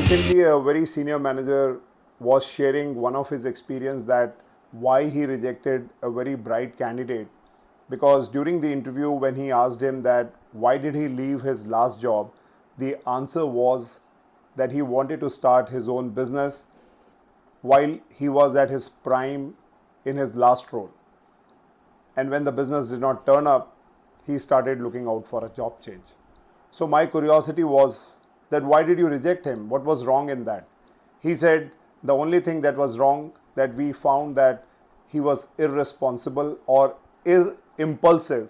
Recently, a very senior manager was sharing one of his experience that why he rejected a very bright candidate, because during the interview when he asked him that why did he leave his last job, the answer was that he wanted to start his own business while he was at his prime in his last role. And when the business did not turn up, he started looking out for a job change. So my curiosity was that why did you reject him? What was wrong in that? He said the only thing that was wrong, that we found that he was irresponsible or impulsive,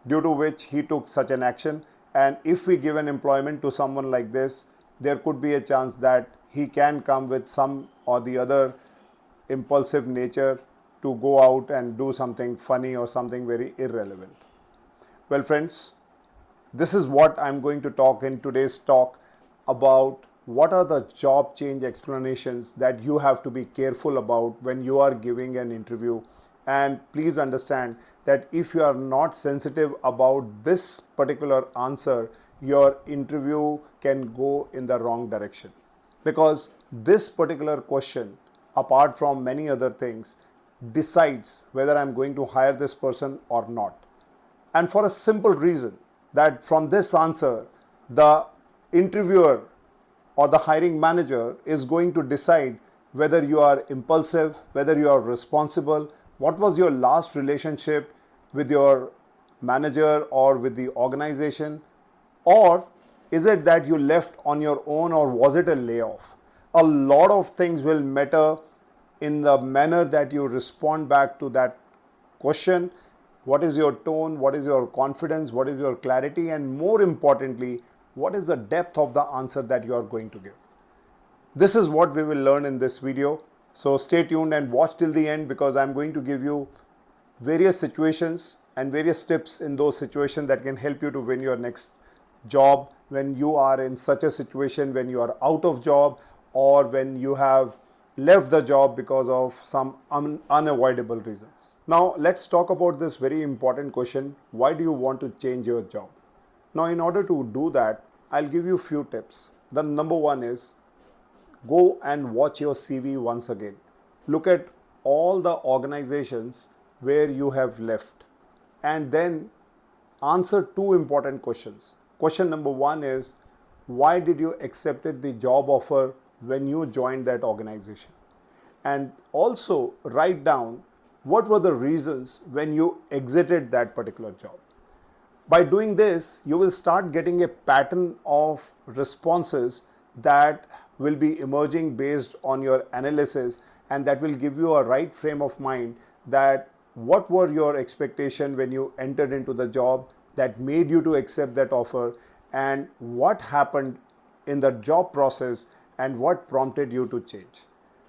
due to which he took such an action. And if we give an employment to someone like this, there could be a chance that he can come with some or the other impulsive nature to go out and do something funny or something very irrelevant. Well, friends, this is what I'm going to talk in today's talk about. What are the job change explanations that you have to be careful about when you are giving an interview? And please understand that if you are not sensitive about this particular answer, your interview can go in the wrong direction. Because this particular question, apart from many other things, decides whether I'm going to hire this person or not. And for a simple reason, that from this answer, the interviewer or the hiring manager is going to decide whether you are impulsive, whether you are responsible, what was your last relationship with your manager or with the organization, or is it that you left on your own, or was it a layoff? A lot of things will matter in the manner that you respond back to that question. What is your tone? What is your confidence? What is your clarity? And more importantly, what is the depth of the answer that you are going to give? This is what we will learn in this video. So stay tuned and watch till the end, because I'm going to give you various situations and various tips in those situations that can help you to win your next job when you are in such a situation, when you are out of job, or when you have left the job because of some unavoidable reasons. Now let's talk about this very important question. Why do you want to change your job? Now, in order to do that, I'll give you a few tips. The number one is go and watch your CV once again. Look at all the organizations where you have left, and then answer two important questions. Question number one is, why did you accept the job offer when you joined that organization? And also write down what were the reasons when you exited that particular job. By doing this, you will start getting a pattern of responses that will be emerging based on your analysis, and that will give you a right frame of mind that what were your expectations when you entered into the job that made you to accept that offer, and what happened in the job process and what prompted you to change.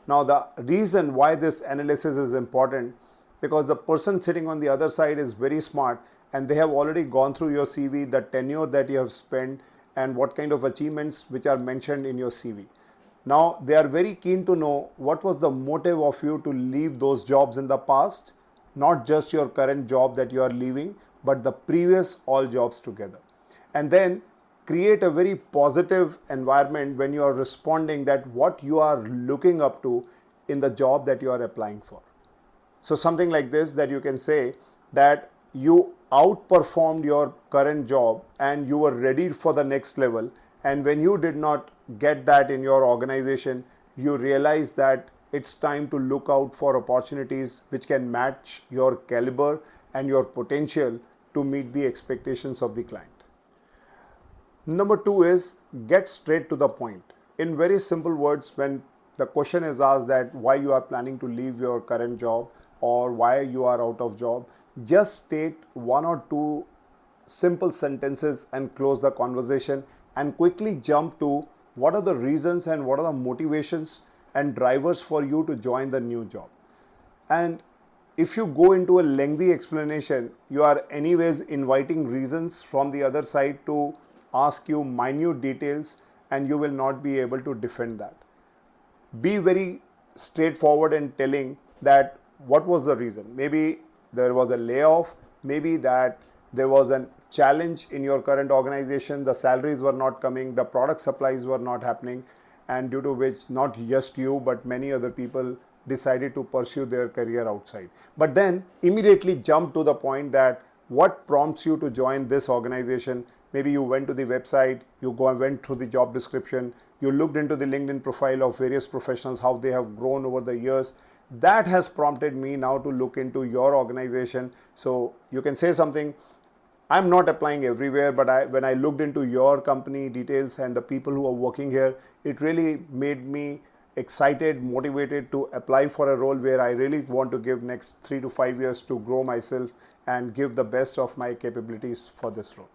Now, the reason why this analysis is important, because the person sitting on the other side is very smart, and they have already gone through your CV, the tenure that you have spent, and what kind of achievements which are mentioned in your CV. Now, they are very keen to know what was the motive of you to leave those jobs in the past, not just your current job that you are leaving, but the previous all jobs together. And then create a very positive environment when you are responding that what you are looking up to in the job that you are applying for. So something like this, that you can say that you outperformed your current job and you were ready for the next level, and when you did not get that in your organization, you realize that it's time to look out for opportunities which can match your caliber and your potential to meet the expectations of the client. Number two is get straight to the point. In very simple words, when the question is asked that why you are planning to leave your current job or why you are out of job, just state one or two simple sentences and close the conversation, and quickly jump to what are the reasons and what are the motivations and drivers for you to join the new job. And if you go into a lengthy explanation, you are anyways inviting reasons from the other side to ask you minute details, and you will not be able to defend that. Be very straightforward in telling that what was the reason. Maybe there was a layoff, maybe that there was a challenge in your current organization, the salaries were not coming, the product supplies were not happening, and due to which not just you but many other people decided to pursue their career outside. But then immediately jump to the point that what prompts you to join this organization. Maybe you went to the website, went through the job description, you looked into the LinkedIn profile of various professionals, how they have grown over the years. That has prompted me now to look into your organization. So you can say something, I'm not applying everywhere, but when I looked into your company details and the people who are working here, it really made me excited, motivated to apply for a role where I really want to give next 3 to 5 years to grow myself and give the best of my capabilities for this role.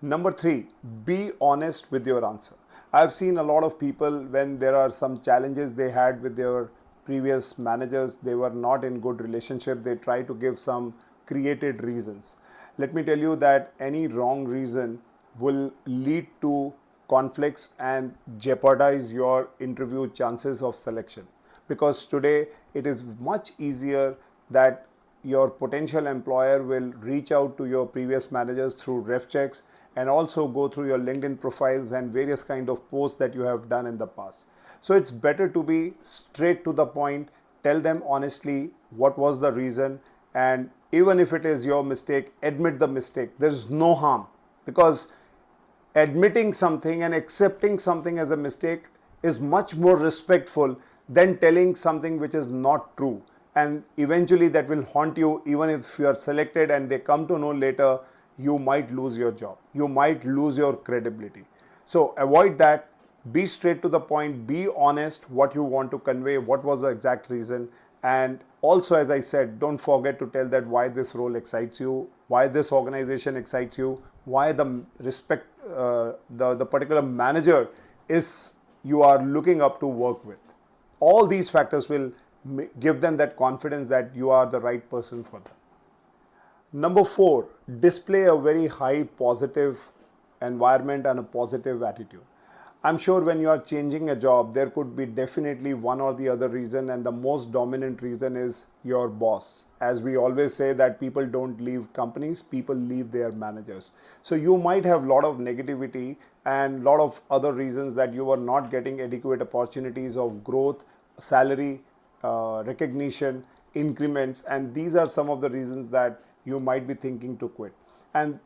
Number 3, be honest with your answer. I've seen a lot of people when there are some challenges they had with their previous managers, they were not in good relationship, they try to give some created reasons. Let me tell you that any wrong reason will lead to conflicts and jeopardize your interview chances of selection. Because today it is much easier that your potential employer will reach out to your previous managers through ref checks and also go through your LinkedIn profiles and various kind of posts that you have done in the past. So it's better to be straight to the point, tell them honestly what was the reason, and even if it is your mistake, admit the mistake. There's no harm, because admitting something and accepting something as a mistake is much more respectful than telling something which is not true. And eventually that will haunt you. Even if you are selected and they come to know later, you might lose your job. You might lose your credibility. So avoid that. Be straight to the point. Be honest what you want to convey, what was the exact reason. And also, as I said, don't forget to tell that why this role excites you, why this organization excites you, why the particular manager is you are looking up to work with. All these factors will give them that confidence that you are the right person for them. Number 4, display a very high positive environment and a positive attitude. I'm sure when you are changing a job, there could be definitely one or the other reason, and the most dominant reason is your boss. As we always say that people don't leave companies, people leave their managers. So you might have a lot of negativity and a lot of other reasons that you are not getting adequate opportunities of growth, salary, recognition, increments, and these are some of the reasons that you might be thinking to quit. And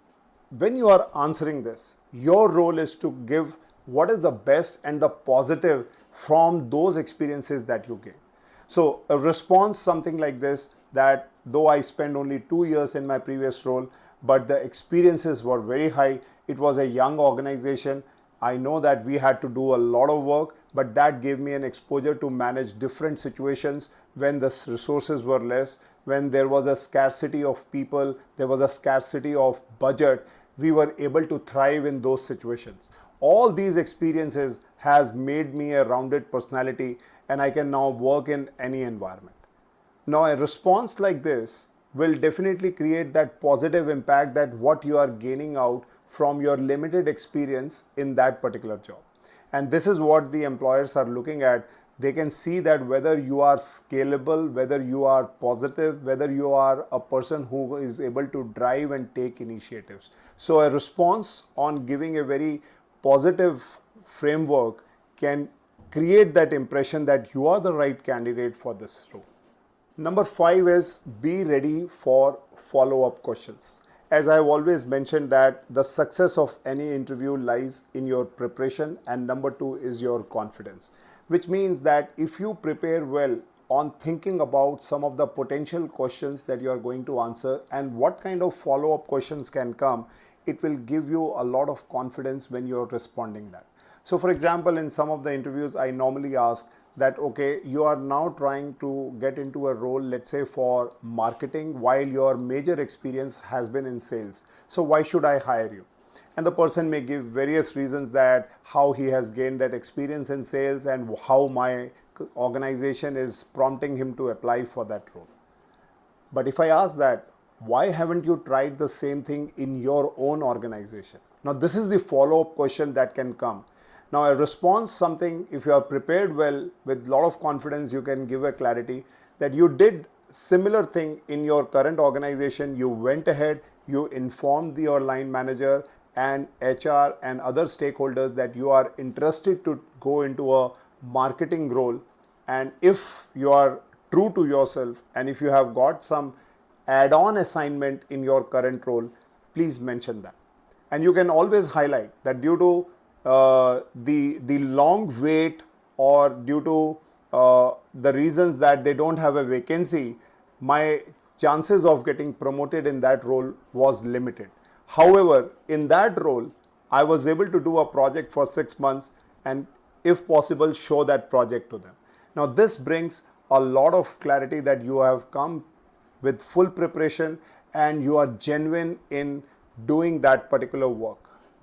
when you are answering this, your role is to give what is the best and the positive from those experiences that you gain. So a response something like this, that though I spent only 2 years in my previous role, but the experiences were very high. It was a young organization. I know that we had to do a lot of work, but that gave me an exposure to manage different situations when the resources were less, when there was a scarcity of people, there was a scarcity of budget. We were able to thrive in those situations. All these experiences has made me a rounded personality, and I can now work in any environment. Now a response like this will definitely create that positive impact, that what you are gaining out from your limited experience in that particular job. And this is what the employers are looking at. They can see that whether you are scalable, whether you are positive, whether you are a person who is able to drive and take initiatives. So a response on giving a very positive framework can create that impression that you are the right candidate for this role. Number 5 is be ready for follow-up questions. As I have always mentioned that the success of any interview lies in your preparation, and number 2 is your confidence, which means that if you prepare well on thinking about some of the potential questions that you are going to answer and what kind of follow-up questions can come, it will give you a lot of confidence when you're responding that. So for example, in some of the interviews, I normally ask that, okay, you are now trying to get into a role, let's say for marketing, while your major experience has been in sales. So why should I hire you? And the person may give various reasons that how he has gained that experience in sales and how my organization is prompting him to apply for that role. But if I ask that, why haven't you tried the same thing in your own organization? Now this is the follow-up question that can come. Now a response something, if you are prepared well with a lot of confidence, you can give a clarity that you did similar thing in your current organization. You went ahead, you informed your line manager, and HR and other stakeholders that you are interested to go into a marketing role, and if you are true to yourself and if you have got some add-on assignment in your current role, please mention that. And you can always highlight that due to the long wait or due to the reasons that they don't have a vacancy, my chances of getting promoted in that role was limited. However, in that role, I was able to do a project for 6 months and, if possible, show that project to them. Now, this brings a lot of clarity that you have come with full preparation and you are genuine in doing that particular work.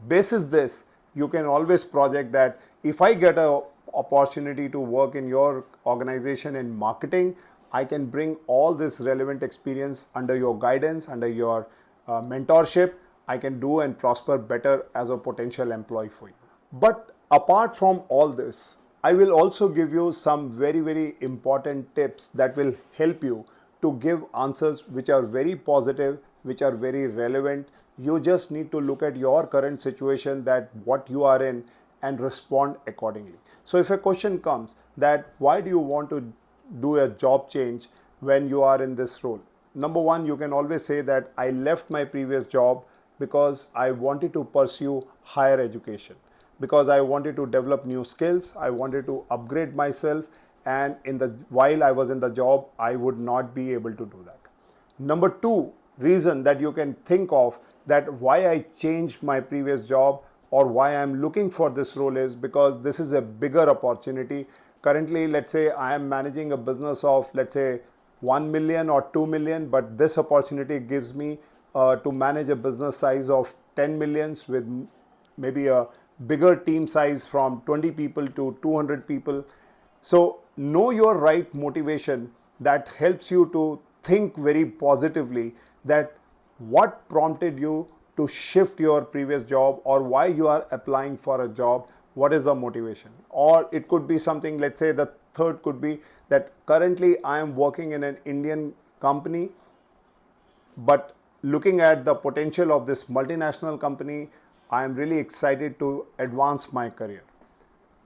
Basis this, you can always project that if I get a opportunity to work in your organization in marketing, I can bring all this relevant experience under your guidance, under your mentorship. I can do and prosper better as a potential employee for you. But apart from all this, I will also give you some very, very important tips that will help you to give answers which are very positive, which are very relevant. You just need to look at your current situation, that what you are in, and respond accordingly. So if a question comes that why do you want to do a job change when you are in this role? Number one, you can always say that I left my previous job because I wanted to pursue higher education, because I wanted to develop new skills, I wanted to upgrade myself, and while I was in the job, I would not be able to do that. Number two reason that you can think of that why I changed my previous job or why I'm looking for this role is because this is a bigger opportunity. Currently, let's say I am managing a business of, let's say, 1 million or 2 million, but this opportunity gives me to manage a business size of 10 millions with maybe a bigger team size from 20 people to 200 people. So know your right motivation that helps you to think very positively that what prompted you to shift your previous job or why you are applying for a job, what is the motivation. Or it could be something, let's say the third could be that currently I am working in an Indian company, but looking at the potential of this multinational company, I am really excited to advance my career.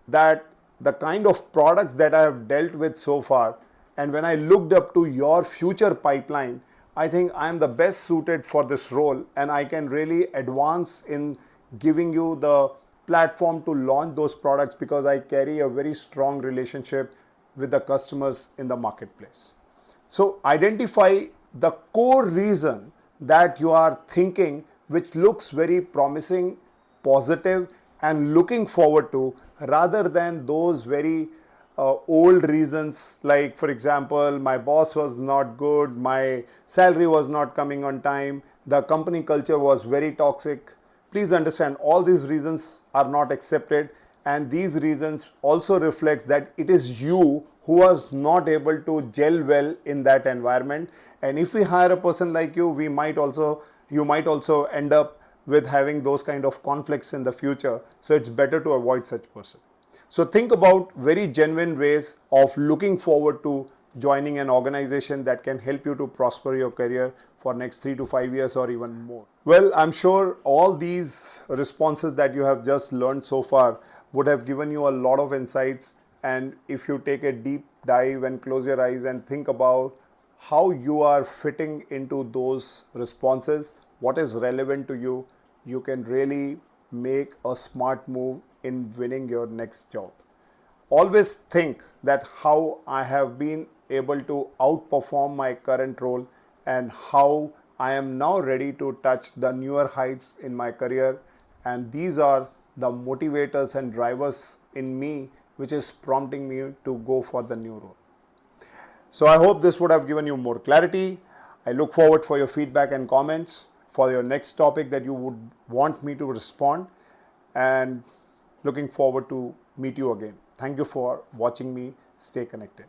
That the kind of products that I have dealt with so far, and when I looked up to your future pipeline, I think I am the best suited for this role, and I can really advance in giving you the platform to launch those products because I carry a very strong relationship with the customers in the marketplace. So identify the core reason that you are thinking which looks very promising, positive, and looking forward to, rather than those very old reasons like, for example, my boss was not good, my salary was not coming on time, the company culture was very toxic. Please understand, all these reasons are not accepted, and these reasons also reflects that it is you who was not able to gel well in that environment. And if we hire a person like you, you might also end up with having those kind of conflicts in the future. So it's better to avoid such person. So think about very genuine ways of looking forward to joining an organization that can help you to prosper your career for next 3 to 5 years or even more. Well, I'm sure all these responses that you have just learned so far would have given you a lot of insights. And if you take a deep dive and close your eyes and think about how you are fitting into those responses, what is relevant to you, you can really make a smart move in winning your next job. Always think that how I have been able to outperform my current role and how I am now ready to touch the newer heights in my career. And these are the motivators and drivers in me which is prompting me to go for the new role. So I hope this would have given you more clarity. I look forward for your feedback and comments for your next topic that you would want me to respond, and looking forward to meet you again. Thank you for watching me. Stay connected.